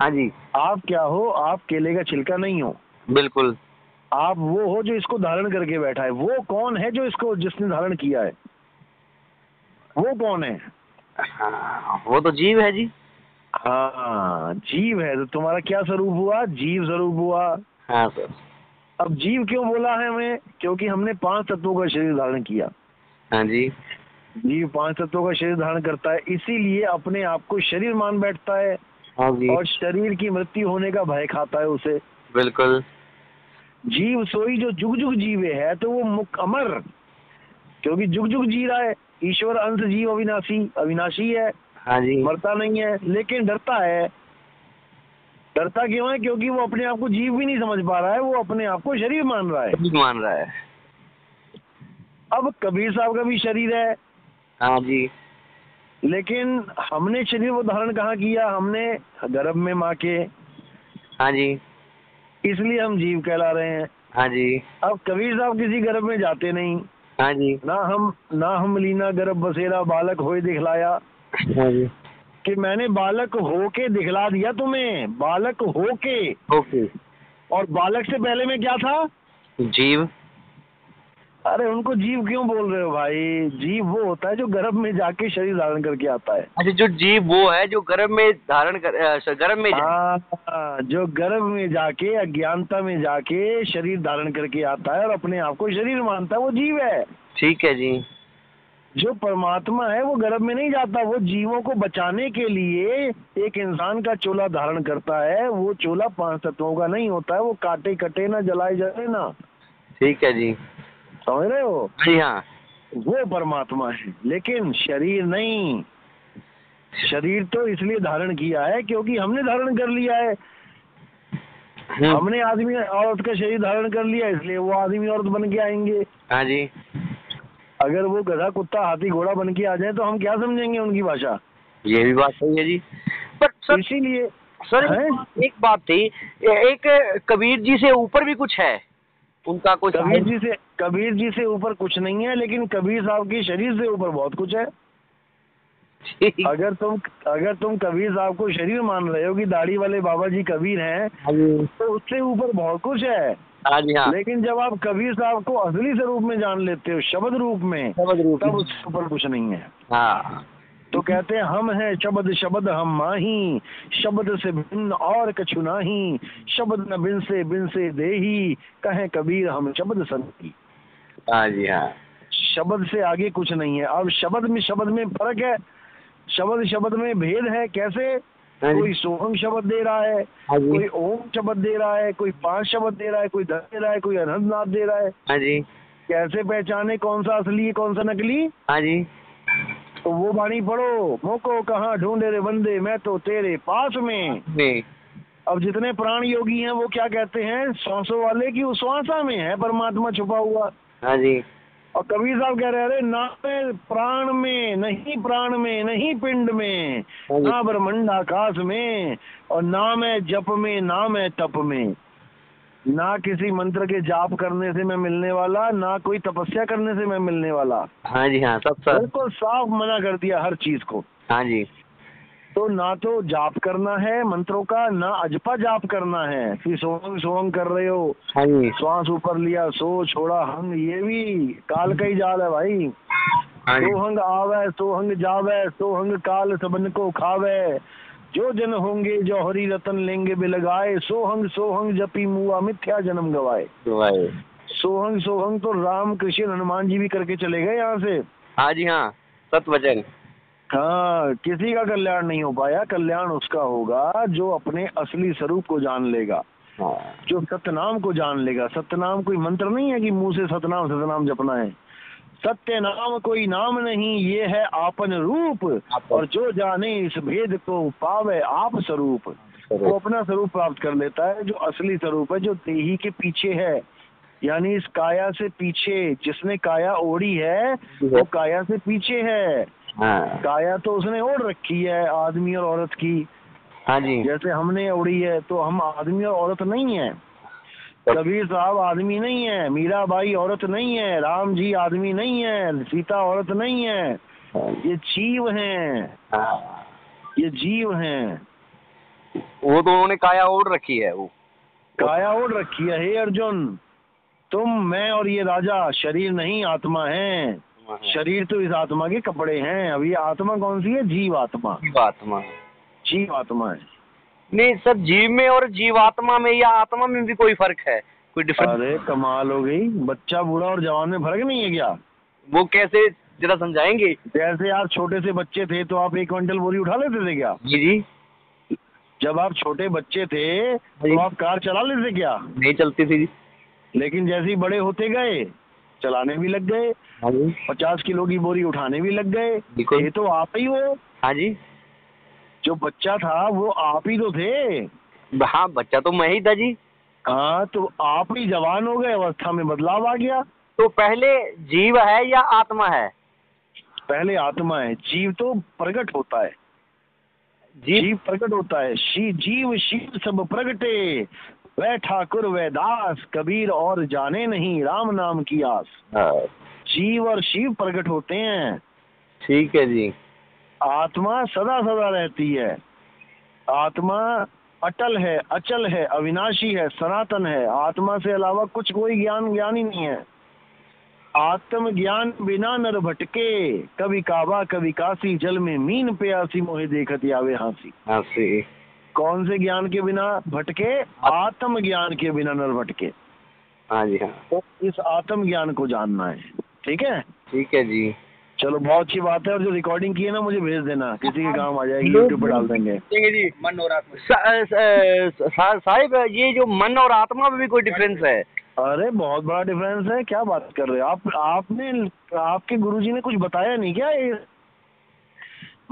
हाँ जी। आप क्या हो? आप केले का छिलका नहीं हो। बिल्कुल। आप वो हो जो इसको धारण करके बैठा है। वो कौन है जो इसको जिसने धारण किया है? वो कौन है? हाँ, वो तो जीव है जी। हाँ, जीव है। तो तुम्हारा क्या स्वरूप हुआ? जीव स्वरूप हुआ। हाँ सर। अब जीव क्यों बोला है हमें? क्योंकि हमने 5 तत्वों का शरीर धारण किया। हाँ जी। जीव 5 तत्वों का शरीर धारण करता है, इसीलिए अपने आप को शरीर मान बैठता है हाँ जी। और शरीर की मृत्यु होने का भय खाता है उसे। बिल्कुल। जीव सोई जो जुग जुग जीवे है, तो वो मुक अमर, क्योंकि जुग जुग जी रहा है। ईश्वर अंश जीव अविनाशी, अविनाशी है, हाँ जी। मरता नहीं है, लेकिन डरता है। डरता क्यों है? क्योंकि वो अपने आप को जीव भी नहीं समझ पा रहा है, वो अपने आप को शरीर मान रहा है। ठीक मान रहा है। अब कबीर साहब का भी शरीर है, हाँ जी। लेकिन हमने शरीर वो धारण कहाँ किया? हमने गर्भ में माँ के, हाँ जी। इसलिए हम जीव कहला रहे हैं। हाँ जी। अब कबीर साहब किसी गर्भ में जाते नहीं। हाँ जी। ना हम लीना गर्भ बसेरा बालक होए दिखलाया, हाँ जी। कि मैंने बालक होके दिखला दिया तुम्हें, बालक होके। ओके। और बालक से पहले में क्या था? जीव। अरे उनको जीव क्यों बोल रहे हो भाई? जीव वो होता है जो गर्भ में जाके शरीर धारण करके आता है। अच्छा, जो जीव वो है जो गर्भ में धारण कर गर्भ में हाँ, जो गर्भ में जाके अज्ञानता में जाके शरीर धारण करके आता है और अपने आप को शरीर मानता है, वो जीव है। ठीक है जी। जो परमात्मा है वो गर्भ में नहीं जाता, वो जीवों को बचाने के लिए एक इंसान का चोला धारण करता है। वो चोला 5 तत्वों का नहीं होता है, वो काटे कटे ना, जलाए जले ना। ठीक है जी। समझ रहे हो? जी हाँ। वो परमात्मा है, लेकिन शरीर नहीं। शरीर तो इसलिए धारण किया है क्योंकि हमने धारण कर लिया है। हमने आदमी औरत का शरीर धारण कर लिया, इसलिए वो आदमी औरत बन के आएंगे। हाँ जी। अगर वो गधा कुत्ता हाथी घोड़ा बन के आ जाए तो हम क्या समझेंगे उनकी भाषा? ये भी बात सही है जी। पर सर, इसीलिए सर है। एक बात थी, एक कबीर जी से ऊपर भी कुछ है, उनका कुछ कबीर जी से ऊपर कुछ नहीं है, लेकिन कबीर साहब के शरीर से ऊपर बहुत कुछ है। ठीक। अगर तुम कबीर साहब को शरीर मान रहे हो कि दाढ़ी वाले बाबा जी कबीर हैं, हाँ जी। तो उससे ऊपर बहुत कुछ है। हाँ जी। हाँ। लेकिन जब आप कबीर साहब को असली स्वरूप में जान लेते हो, शब्द रूप में, समझ रूप। तब उसके ऊपर कुछ नहीं है। हाँ। तो कहते हैं हम हैं शब्द शब्द हम माही, शब्द से भिन्न और कछु नाही, शब्द न बिन से देही, कहें कबीर हम शब्द संगी। हाँ जी। हाँ। शब्द से आगे कुछ नहीं है। अब शब्द में फर्क है, शब्द में भेद है। कैसे? हाँ कोई जी। सोहम शब्द दे रहा है, हाँ जी। कोई ओम शब्द दे रहा है, कोई 5 शब्द दे रहा है, कोई 10 दे रहा है, कोई अनंतनाथ दे रहा है। हाँ जी। कैसे पहचाने कौन सा असली है कौन सा नकली? हाँ जी। तो वो बाणी पढ़ो, मोको कहाँ ढूंढे रे बंदे, मैं तो तेरे पास में। नहीं। अब जितने प्राण योगी हैं वो क्या कहते हैं? श्वासों वाले की उस श्वासा में है परमात्मा छुपा हुआ। हाँ जी। और कबीर साहब कह रहे, अरे ना है प्राण में, नहीं प्राण में, नहीं पिंड में, हाँ जी। ना ब्रह्मांड आकाश में, और नाम है जप में, नाम है तप में। ना किसी मंत्र के जाप करने से मैं मिलने वाला, ना कोई तपस्या करने से मैं मिलने वाला। हाँ जी। हाँ सब सर। बिल्कुल साफ मना कर दिया हर चीज को। हाँ जी। तो ना तो जाप करना है मंत्रों का, ना अजपा जाप करना है कि सोहंग सोहंग कर रहे हो, हाँ जी। श्वास ऊपर लिया सो छोड़ा हंग, ये भी काल का ही जाल है भाई। हाँ जी। सोहंग आवे सोहंग जावे, सोहंग काल सबन को खावे, जो जन होंगे जौहरी रतन लेंगे बिलगाए, सोहंग सोहंग जपी मुआ मिथ्या जन्म गवाए। भाई। सोहंग सोहंग तो राम कृष्ण हनुमान जी भी करके चले गए यहाँ से। हाँ जी। हाँ सत वचन। हाँ, किसी का कल्याण नहीं हो पाया। कल्याण उसका होगा जो अपने असली स्वरूप को जान लेगा, हाँ। जो सतनाम को जान लेगा। सतनाम कोई मंत्र नहीं है कि मुंह से सतनाम सतनाम जपना है। सत्य नाम कोई नाम नहीं, ये है आपन रूप, और जो जाने इस भेद को पावे आप स्वरूप। वो अपना स्वरूप प्राप्त कर लेता है, जो असली स्वरूप है, जो देही के पीछे है, यानी इस काया से पीछे। जिसने काया ओढ़ी है वो काया से पीछे है। हाँ। काया तो उसने ओढ़ रखी है आदमी और औरत की, हाँ जी। जैसे हमने ओढ़ी है। तो हम आदमी और औरत नहीं है। कबीर साहब आदमी नहीं है, मीराबाई औरत नहीं है, राम जी आदमी नहीं है, सीता औरत नहीं है। ये जीव हैं, हाँ। ये जीव हैं। वो तो उन्होंने काया ओढ़ रखी है। वो काया ओढ़ रखी है। हे अर्जुन, तुम, मैं और ये राजा शरीर नहीं आत्मा है। शरीर तो इस आत्मा के कपड़े हैं। अब ये आत्मा कौन सी है? जीव आत्मा। जीवात्मा। जीव आत्मा है। नहीं सर, जीव में और जीवात्मा में या आत्मा में भी कोई फर्क है? कोई डिफरेंस? अरे कमाल हो गई, बच्चा बूढ़ा और जवान में फर्क नहीं है क्या? वो कैसे, जरा समझाएंगे? जैसे आप छोटे से बच्चे थे तो आप 1 क्विंटल बोरी उठा लेते थे क्या? जी जी। जब आप छोटे बच्चे थे तो आप कार चला लेते क्या? नहीं चलती थी जी। लेकिन जैसे ही बड़े होते गए चलाने भी लग गए। 50 किलो की बोरी उठाने भी लग गए। ये तो आप ही हो। हाँ जी। जो बच्चा था वो आप ही तो थे। हाँ, बच्चा तो मैं ही था जी। हाँ, तो आप ही जवान हो गए, अवस्था में बदलाव आ गया। तो पहले जीव है या आत्मा है? पहले आत्मा है, जीव तो प्रकट होता है। जीव प्रकट होता है। जीव शिव सब प्रगटे, वह ठाकुर वह दास, कबीर और जाने नहीं राम नाम की आस। जीव और शिव प्रकट होते हैं। ठीक है जी। आत्मा सदा सदा रहती है। आत्मा अटल है, अचल है, अविनाशी है, सनातन है। आत्मा से अलावा कुछ कोई ज्ञान ही नहीं है। आत्म ज्ञान बिना नर भटके, कभी काबा कभी काशी, जल में मीन प्यासी, मोहे देखत आवे हांसी। कौन से ज्ञान के बिना भटके? आत्म ज्ञान के बिना नर भटके। हाँ जी हाँ। तो इस आत्म ज्ञान को जानना है। ठीक है? ठीक है जी। चलो, बहुत अच्छी बात है। और जो रिकॉर्डिंग की है ना, मुझे भेज देना, किसी के काम आ जाएगी, यूट्यूब पे डाल देंगे। ठीक है जी। मन और आत्मा साहिब, ये जो मन और आत्मा में भी कोई डिफरेंस है? अरे बहुत बड़ा डिफरेंस है। क्या बात कर रहे हो आप? आपके गुरुजी ने कुछ बताया नहीं क्या? ये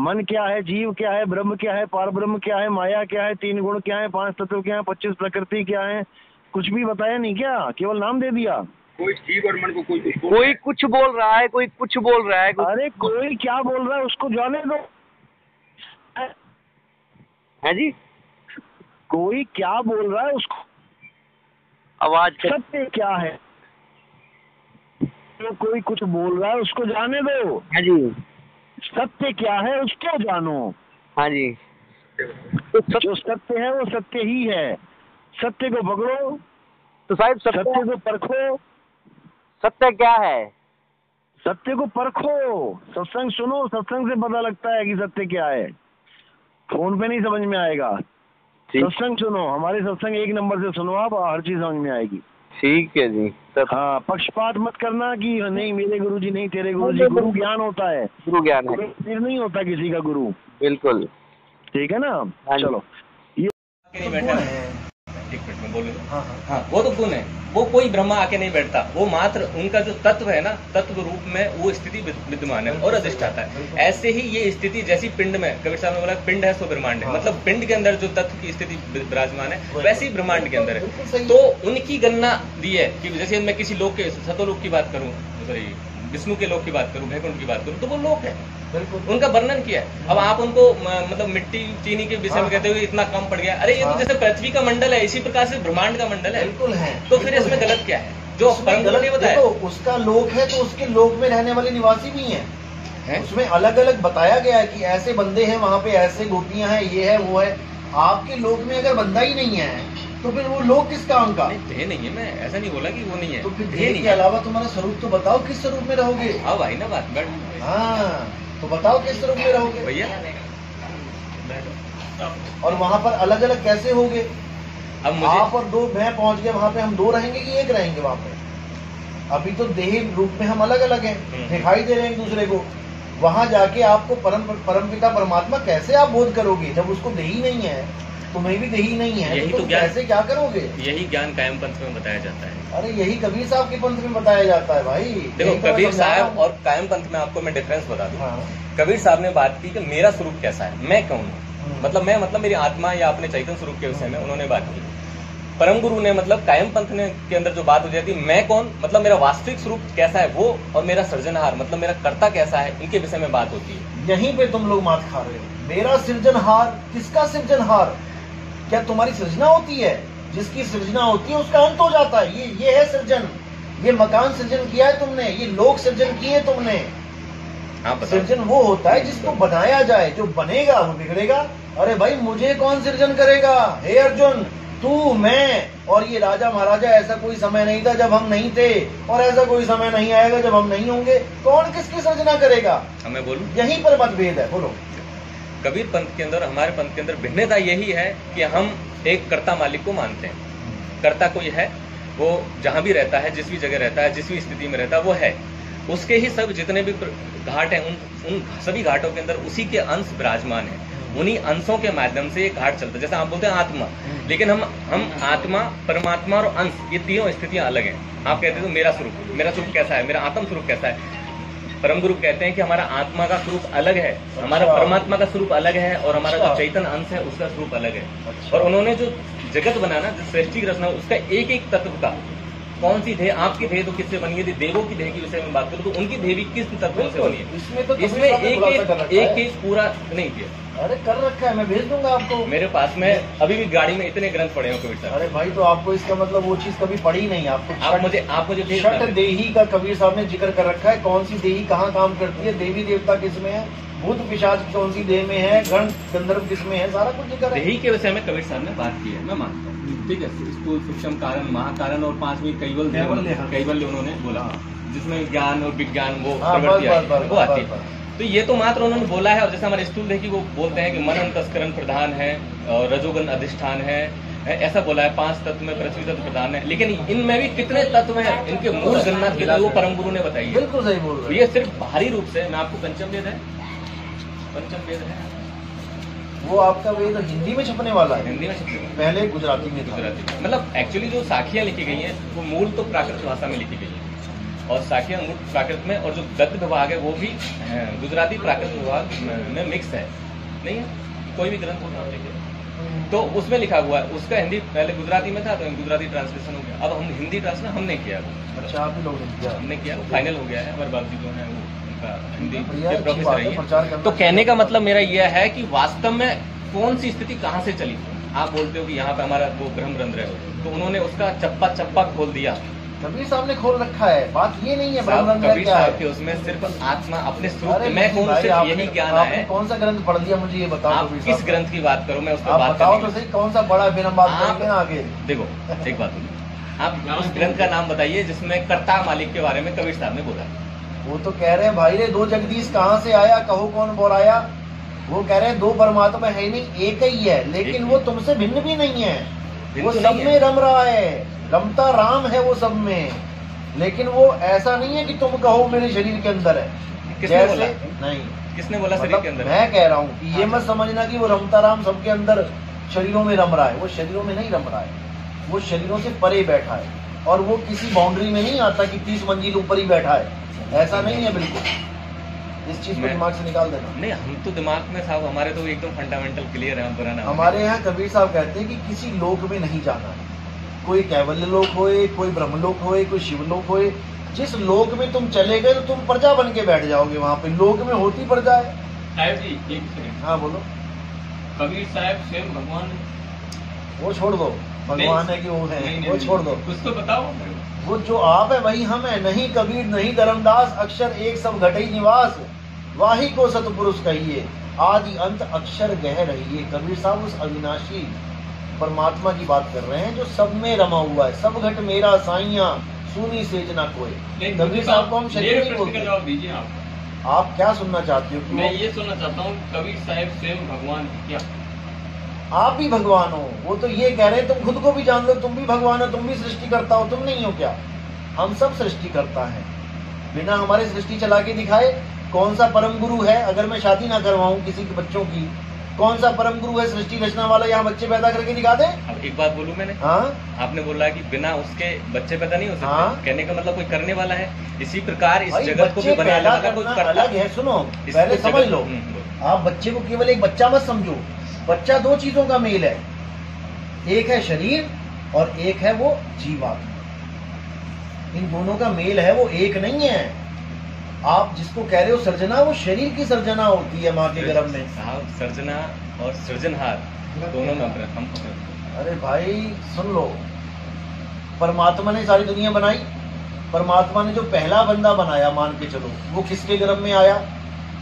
मन क्या है, जीव क्या है, ब्रह्म क्या है, पार ब्रह्म क्या है, माया क्या है, 3 गुण क्या है, 5 तत्व क्या है, 25 प्रकृति क्या है? कुछ भी बताया नहीं क्या? केवल नाम दे दिया। कोई जीव और मन को कोई कुछ बोल रहा है, कोई कुछ बोल रहा है। अरे कोई क्या बोल रहा है उसको जाने दो। है जी? कोई क्या बोल रहा है उसको, आवाज सत्य क्या है? तो कोई कुछ बोल रहा है उसको जाने दो। हाँ जी। सत्य क्या है उसको जानो। हाँ जी। जो सत्य है वो सत्य ही है। सत्य को पकड़ो। तो साहिब सत्य को परखो। सत्य क्या है? सत्य को परखो। सत्संग सुनो, सत्संग से पता लगता है कि सत्य क्या है। फोन पे नहीं समझ में आएगा। सत्संग सुनो, हमारे सत्संग 1 नंबर से सुनो, आप हर चीज समझ में आएगी। ठीक है जी। हाँ, पक्षपात मत करना कि नहीं मेरे गुरुजी नहीं तेरे गुरुजी। गुरु ज्ञान होता है, गुरु ज्ञान है, फिर नहीं होता किसी का गुरु। बिल्कुल। ठीक है ना? चलो, नहीं बैठा है। 1 मिनट में बोलो। हाँ, वो तो गुण है। वो कोई ब्रह्मा आके नहीं बैठता। वो मात्र उनका जो तत्व है ना, तत्व रूप में वो स्थिति विद्यमान है और अधिष्ठाता है। ऐसे ही ये स्थिति जैसी पिंड में, कबीर साहब ने बोला पिंड है सो ब्रह्मांड है। मतलब पिंड के अंदर जो तत्व की स्थिति विराजमान है वैसे ही ब्रह्मांड के अंदर है। तो उनकी गणना दी है कि जैसे मैं किसी लोक के, सतोलोक की बात करूँ, सॉरी विष्णु के लोक की बात करूँ, वैकुंठ की बात करूँ, तो वो लोक है। उनका वर्णन किया है। अब आप उनको मतलब मिट्टी चीनी के विषय में कहते हुए इतना कम पड़ गया। अरे ये तो जैसे पृथ्वी का मंडल है, इसी प्रकार से ब्रह्मांड का मंडल है। बिल्कुल है। तो फिर इसमें गलत क्या है? जो परम गुरु ने बताया, उसका लोक है तो उसके लोक में रहने वाले निवासी भी हैं। उसमें अलग अलग बताया गया है कि ऐसे बंदे हैं, वहाँ पे ऐसे गोपियां हैं, ये है वो है। आपके लोक में अगर बंदा ही नहीं है तो फिर वो लोक किस काम का? नहीं है। मैं ऐसा नहीं बोला कि वो नहीं है। तो फिर ध्येय के अलावा तुम्हारा स्वरूप तो बताओ, किस स्वरूप में रहोगे? हाँ भाई ना, बात बैठ। हाँ, तो बताओ किस स्वरूप में रहोगे भैया। और वहाँ पर अलग अलग कैसे होगे? अब मुझे आप और 2 मैं पहुंच गए वहाँ पे, हम 2 रहेंगे कि 1 रहेंगे वहाँ पे? अभी तो देह रूप में हम अलग अलग हैं, दिखाई दे रहे हैं एक दूसरे को। वहाँ जाके आपको परमपिता परमात्मा कैसे आप बोध करोगे जब उसको देही नहीं है, तुम्हें भी देही नहीं है, तो कैसे क्या करोगे? यही ज्ञान कायम पंथ में बताया जाता है। अरे यही कबीर साहब के पंथ में बताया जाता है भाई। देखो, कबीर साहब और कायम पंथ में आपको मैं डिफरेंस बता दूं। कबीर साहब ने बात की कि मेरा स्वरूप कैसा है, मैं कौन हूँ। मतलब मैं, मतलब मेरी आत्मा या अपने चैतन्य स्वरूप के विषय में उन्होंने बात की। परम गुरु ने, मतलब कायम पंथ ने के अंदर जो बात हो जाती है, मैं कौन, मतलब मेरा वास्तविक स्वरूप कैसा है वो, और मेरा सृजनहार मतलब मेरा कर्ता कैसा है, इनके विषय में बात होती है। यहीं पे तुम लोग मात खा रहे हो। मेरा सृजनहार, किसका सृजनहार? क्या तुम्हारी सृजना होती है? जिसकी सृजना होती है उसका अंत हो जाता है। ये है सृजन। ये मकान सृजन किया है तुमने, ये लोक सृजन किए तुमने। सृजन वो होता है जिसको बनाया जाए, जो बनेगा वो बिगड़ेगा। अरे भाई मुझे कौन सृजन करेगा? हे अर्जुन, तू, मैं और ये राजा महाराजा, ऐसा कोई समय नहीं था जब हम नहीं थे, और ऐसा कोई समय नहीं आएगा जब हम नहीं होंगे। कौन किसकी सृजना करेगा? मैं बोलूं, यहीं पर मतभेद है। बोलो। कबीर पंथ के अंदर, हमारे पंथ के अंदर भिन्नता यही है कि हम एक कर्ता मालिक को मानते हैं। कर्ता कोई है, वो जहां भी रहता है, जिस भी जगह रहता है, जिस भी स्थिति में रहता है, वो है। उसके ही सब जितने भी घाट हैं, उन सभी घाटों के अंदर उसी के अंश विराजमान है। उन्हीं अंशों के माध्यम से ये घाट चलता है। जैसे आप बोलते हैं आत्मा, लेकिन हम आत्मा, परमात्मा और अंश, ये तीनों स्थितियां अलग हैं। आप कहते हो मेरा स्वरूप कैसा है, मेरा आत्म स्वरूप कैसा है। परम गुरु कहते हैं कि हमारा आत्मा का स्वरूप अलग है, हमारा परमात्मा का स्वरूप अलग है, और हमारा जो चैतन्य अंश है उसका स्वरूप अलग है। और उन्होंने जो जगत बनाना, जो सृष्टि की रचना, उसका एक एक तत्व का कौन सी देह, आपकी देह तो किससे बनी है? यदि देवों की देह के विषय में बात करूं तो उनकी देह भी किस तत्व से बनी है? इसमें एक पूरा नहीं किया। अरे कर रखा है, मैं भेज दूंगा आपको। मेरे पास में अभी भी गाड़ी में इतने ग्रंथ पड़े हो कबीर साहब। अरे भाई, तो आपको इसका मतलब वो चीज कभी पढ़ी नहीं आपको। आप मुझे छठ देही का कबीर साहब ने जिक्र कर रखा है। कौन सी देही कहाँ काम करती है, देवी देवता किसमें है, भूत पिशाच कौन सी देह में है, गण गंधर्व किसमें है, सारा कुछ जिक्र है। देही के विषय में कबीर साहब ने बात की है, मैं मानता हूँ। ठीक है, स्थूल, सूक्ष्म कारण, महाकारण और पांचवी कैवल्य उन्होंने बोला, जिसमें ज्ञान और विज्ञान वो आती है। तो ये तो मात्र उन्होंने बोला है। और जैसे हमारे स्थूल देह की वो बोलते हैं कि मन अंतस्करण प्रधान है और रजोगुण अधिष्ठान है, ऐसा बोला है। 5 तत्व में पृथ्वी तत्व प्रधान है, लेकिन इनमें भी कितने तत्व हैं, इनके मूल गणना के लिए वो परम गुरु ने बताई है। बिल्कुल सही बोल रहे हैं। ये सिर्फ बाहरी रूप से, मैं आपको पंचम वेद है, वो आपका वेद हिंदी में छपने वाला है। हिंदी में छपने वाला, पहले गुजराती में। मतलब एक्चुअली जो साखियां लिखी गई हैं वो मूल तो प्राकृत भाषा में लिखी गई है, और साखियां मूल प्राकृत में, और जो गद्य विभाग है वो भी गुजराती प्राकृत विभाग में मिक्स है। नहीं है कोई भी ग्रंथ होता है तो उसमें लिखा हुआ है, उसका हिंदी पहले गुजराती में था तो गुजराती ट्रांसलेशन हो गया। अब हम हिंदी ट्रांसलेशन हमने किया। अच्छा, आप ही लोग हमने किया, फाइनल हो गया है। हमारे बाबू जी जो है वो हिंदी के प्रोफेसर है। तो कहने का मतलब मेरा यह है कि वास्तव में कौन सी स्थिति कहाँ से चली। आप बोलते हो कि यहाँ पे हमारा वो ब्रह्मरंध्र है, तो उन्होंने उसका चप्पा खोल दिया। कबीर साहब ने खोल रखा है। बात ये नहीं है कबीर साहब के उसमें सिर्फ आत्मा अपने स्वरूप में कौन, सिर्फ यही ज्ञान है। कौन सा ग्रंथ पढ़ लिया मुझे ये बताओ। आप किस ग्रंथ की बात करो, मैं उसको बात बताओ तो सही, कौन सा बड़ा, फिर हम बात करेंगे आगे। देखो एक बात, आप उस ग्रंथ का नाम बताइए जिसमें कर्ता मालिक के बारे में कबीर साहब ने बोला। वो तो कह रहे हैं भाई रे, 2 जगदीश कहाँ से आया, कहो कौन बोलाया। वो कह रहे हैं 2 परमात्मा है नहीं, एक ही है, लेकिन वो तुमसे भिन्न भी नहीं है। वो सब में रम रहा है, रमता राम है वो सब में, लेकिन वो ऐसा नहीं है कि तुम कहो मेरे शरीर के अंदर है। किसने बोला? नहीं, किसने बोला शरीर के अंदर? मैं कह रहा हूँ कि ये मत समझना कि वो रमता राम सबके अंदर शरीरों में रम रहा है। वो शरीरों में नहीं रम रहा है, वो शरीरों से परे बैठा है, और वो किसी बाउंड्री में नहीं आता कि 30 मंजिल ऊपर ही बैठा है। ऐसा नहीं है बिल्कुल। इस चीज को दिमाग से निकाल देना। नहीं, हम तो दिमाग में साहब, हमारे तो एकदम फंडामेंटल क्लियर है। हम हमारे यहाँ कबीर साहब कहते हैं कि किसी लोक में नहीं जाना है। कोई कैवल्य लोक होए, कोई ब्रह्मलोक होए, कोई शिवलोक होए, जिस लोक में तुम चले गए तो तुम प्रजा बन के बैठ जाओगे। वहाँ पे लोक में होती प्रजा है। साहब जी एक सेकंड। हाँ बोलो। कबीर साहब स्वयं भगवान, वो छोड़ दो, भगवान है कि वो है, वो छोड़ दो। कुछ तो बताओ। वो जो आप है वही हम है। नहीं कबीर नहीं धर्मदास, अक्षर एक सब घटई निवास, वाही को सतपुरुष कहिए, आदि अंत अक्षर गह रहिए। कबीर साहब उस अविनाशी परमात्मा की बात कर रहे हैं जो सब में रमा हुआ है। सब घट मेरा साइया, सुनी सेज ना कोई। कबीर साहब को हम शरीर नहीं बोलते। आप क्या सुनना चाहते हो? मैं ये सुनना चाहता हूँ कबीर साहब स्वयं भगवान क्या? आप भी भगवान हो। वो तो ये कह रहे हैं तुम खुद को भी जान लो, तुम भी भगवान हो, तुम भी सृष्टि करता हो। तुम नहीं हो क्या? हम सब सृष्टि करता है। बिना हमारे सृष्टि चला के दिखाए। कौन सा परम गुरु है? अगर मैं शादी ना करवाऊं किसी के बच्चों की, कौन सा परम गुरु है सृष्टि रचना वाला? यहाँ बच्चे पैदा करके दिखा दे। अब एक बात बोलूं मैंने। हाँ, आपने बोला कि बिना उसके बच्चे पैदा नहीं हो सकते। हाँ? कहने का मतलब कोई करने वाला है। इसी प्रकार इस जगत को भी बनाने वाला कोई करता अलग है। सुनो पहले समझ लो। आप बच्चे को केवल एक बच्चा मत समझो। बच्चा 2 चीजों का मेल है। एक है शरीर और एक है वो जीवात्मा। इन दोनों का मेल है, वो एक नहीं है। आप जिसको कह रहे हो सर्जना, वो शरीर की सर्जना होती है माँ के गर्भ में। साहब सर्जना और सृजनहार दोनों में हम। अरे भाई सुन लो, परमात्मा ने सारी दुनिया बनाई। परमात्मा ने जो पहला बंदा बनाया, मान के चलो, वो किसके गर्भ में आया?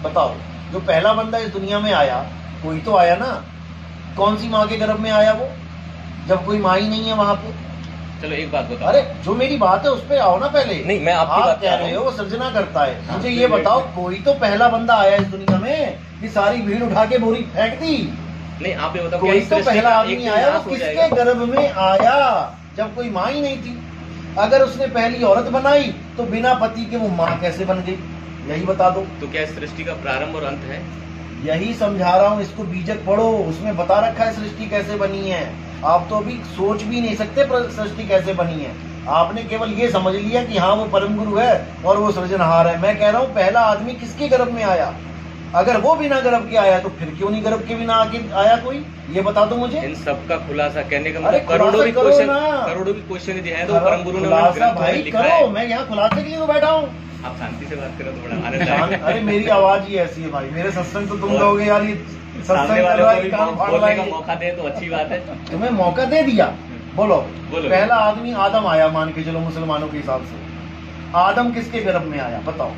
बताओ, जो पहला बंदा इस दुनिया में आया, कोई तो आया ना। कौन सी माँ के गर्भ में आया वो, जब कोई माँ ही नहीं है वहां पे? चलो एक बात बताओ। अरे जो मेरी बात है उस पे आओ ना पहले। नहीं, मैं आपकी बात कह रहे हो वो सृजना करता है। मुझे ये बताओ, कोई तो पहला बंदा आया इस दुनिया में कि सारी भीड़ उठा के बोरी फेंक दी? नहीं, आप ये बताओ, कोई तो पहला आदमी आया, वो किसके गर्भ में आया जब कोई माँ ही नहीं थी? अगर उसने पहली औरत बनाई तो बिना पति के वो माँ कैसे बन गई, यही बता दो। तो क्या सृष्टि का प्रारंभ और अंत है? यही समझा रहा हूँ, इसको बीजक पढ़ो, उसमें बता रखा है सृष्टि कैसे बनी है। आप तो अभी सोच भी नहीं सकते सृष्टि कैसे बनी है। आपने केवल ये समझ लिया कि हाँ वो परम गुरु है और वो सृजनहार है। मैं कह रहा हूँ पहला आदमी किसके गर्भ में आया? अगर वो बिना गर्भ के आया तो फिर क्यों नहीं गर्भ के बिना आके आया कोई, ये बता दो मुझे। इन सबका खुलासा कहने का मतलब करोड़ों भी क्वेश्चन जो है तो परम गुरु ने भाई करो। मैं यहाँ खुलासे के लिए तो बैठा हूँ। आप शांति से बात करो तो बड़ा आनंद आएगा। अरे मेरी आवाज ही ऐसी है भाई, मेरे सत्संग तो तुम लोगे यार, ये सामने वाले को भी बोलने का मौका दे तो अच्छी बात है। तुम्हें मौका दे दिया, बोलो। पहला आदमी आदम आया, मान के चलो मुसलमानों के हिसाब से। आदम किसके गर्भ में आया बताओ?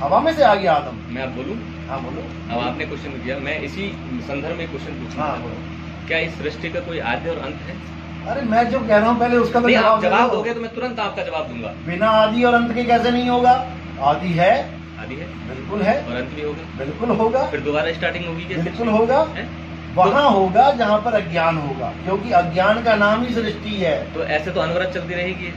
हवा में से आ गया आदम। मैं आप बोलूं? हाँ बोलो। अब आपने क्वेश्चन किया, मैं इसी संदर्भ में क्वेश्चन पूछना चाहता हूँ, क्या इस सृष्टि का कोई आदि और अंत है? अरे मैं जो कह रहा हूँ पहले उसका तो जवाब दोगे तो मैं तुरंत आपका जवाब दूंगा। बिना आदि और अंत के कैसे नहीं होगा? आदि है, आदि है, बिल्कुल है, और अंत भी होगा, बिल्कुल होगा। फिर दोबारा स्टार्टिंग होगी कैसे? बिल्कुल होगा। वहाँ होगा जहाँ पर अज्ञान होगा, क्योंकि अज्ञान का नाम ही सृष्टि है। तो ऐसे तो अनवरत चलती रहेगी।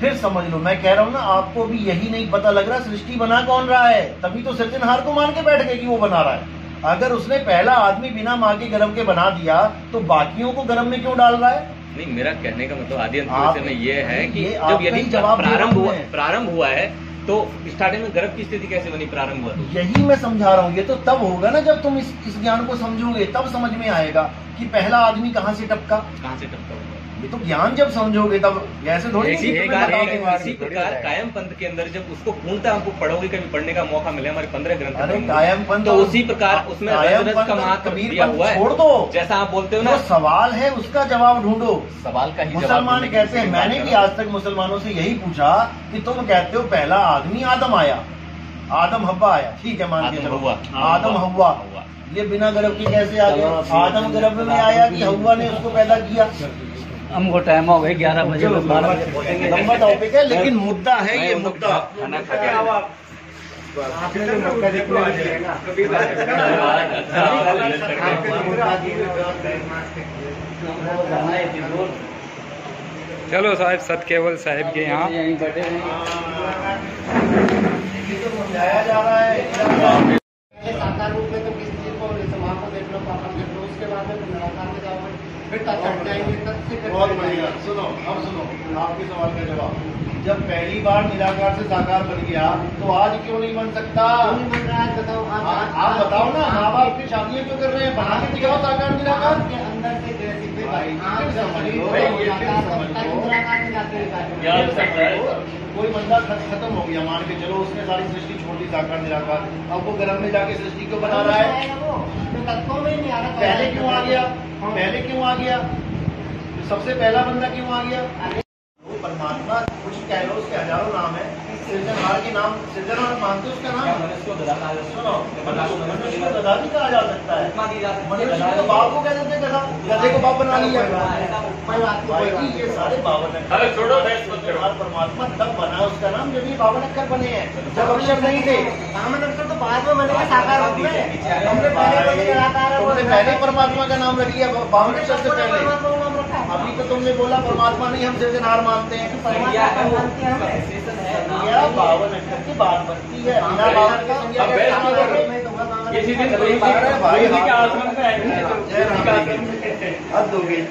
फिर समझ लो, मैं कह रहा हूँ ना, आपको भी यही नहीं पता लग रहा सृष्टि बना कौन रहा है। तभी तो सृजनहार को मान के बैठ गए कि वो बना रहा है। अगर उसने पहला आदमी बिना माँ के गर्भ के बना दिया तो बाकियों को गर्भ में क्यों डाल रहा है? नहीं, मेरा कहने का मतलब आदि अंत में ये है कि जब यदि प्रारंभ हुआ है तो स्टार्टिंग में गर्भ की स्थिति कैसे बनी? प्रारंभ हुआ तो यही मैं समझा रहा हूँ। ये तो तब होगा ना जब तुम इस ज्ञान को समझोगे, तब समझ में आएगा कि पहला आदमी कहाँ से टपका। कहाँ से टपका होगा? ये तो ज्ञान जब समझोगे तब। ऐसे थोड़ी इसी प्रकार कायम पंथ के अंदर जब उसको पूर्णतः हमको पढ़ोगे, कभी पढ़ने का मौका मिले, हमारे 15 ग्रंथ। अरे कायम पंथ तो उसी प्रकार उसमें रस का मात्र दिया हुआ है। छोड़ दो, जैसा आप बोलते हो ना, सवाल है उसका जवाब ढूंढो। सवाल का ही मुसलमान कहते हैं, मैंने भी आज तक मुसलमानों से यही पूछा कि तुम कहते हो पहला आदमी आदम आया, आदम हव्वा आया, ठीक है मान के चलो, आदम हव्वा। ये बिना गर्भ के कैसे आ गया? आदम गर्भ में आया कि हव्वा ने उसको पैदा किया? हमको टाइम हो गया 11 बजे। लंबा टॉपिक है लेकिन मुद्दा है ये मुद्दा। चलो साहब, सत केवल साहिब के यहाँ समझाया जा रहा है। साकार रूप में तो किसी चीज को समाज को देख लो, पापा देख लो, उसके बाद में निराकार में जाओगे, फिर तक जाएंगे, तब से बहुत बढ़िया। सुनो, अब सुनो आपके सवाल का जवाब। जब पहली बार निराकार से साकार बन गया तो आज क्यों नहीं बन सकता? नहीं बन रहा है, बताओ। आप बताओ ना, माँ बाप की शादियाँ क्यों कर रहे हैं? बना के दिखाओ साकार निराकार के अंदर से कोई बंदा खत्म हो गया, मान के चलो उसने सारी सृष्टि छोड़ दी, साकार निराकार, अब वो गर्भ में जाके सृष्टि को बना रहा है। पहले क्यों आ गया? पहले क्यों आ गया? सबसे पहला बंदा क्यों आ गया? वो परमात्मा, कुछ कह लो, उसके हजारों नाम है। सृजनहार के नाम, सृजनहार मानते उसका नाम? सुनो, मनुष्य को गधा भी कहा जा सकता है। मनुष्य को बाप को कह देते गधा, गधे को बाप बना लिया। भाई ये सारे 52 परमात्मा तब बना उसका नाम जब ये 52 अक्षर बने हैं, जब अक्षर नहीं थे। 52 अक्षर तो बाद में बने साकार रूप में। तुमने पहले परमात्मा का नाम रख लिया 52 अक्षर से पहले। अभी तो तुमने बोला परमात्मा नहीं, हम सृजनहार मानते हैं। 52 अक्षर की बात बनती है, बिना 52 के संज्ञा जय राम। हद हो गई।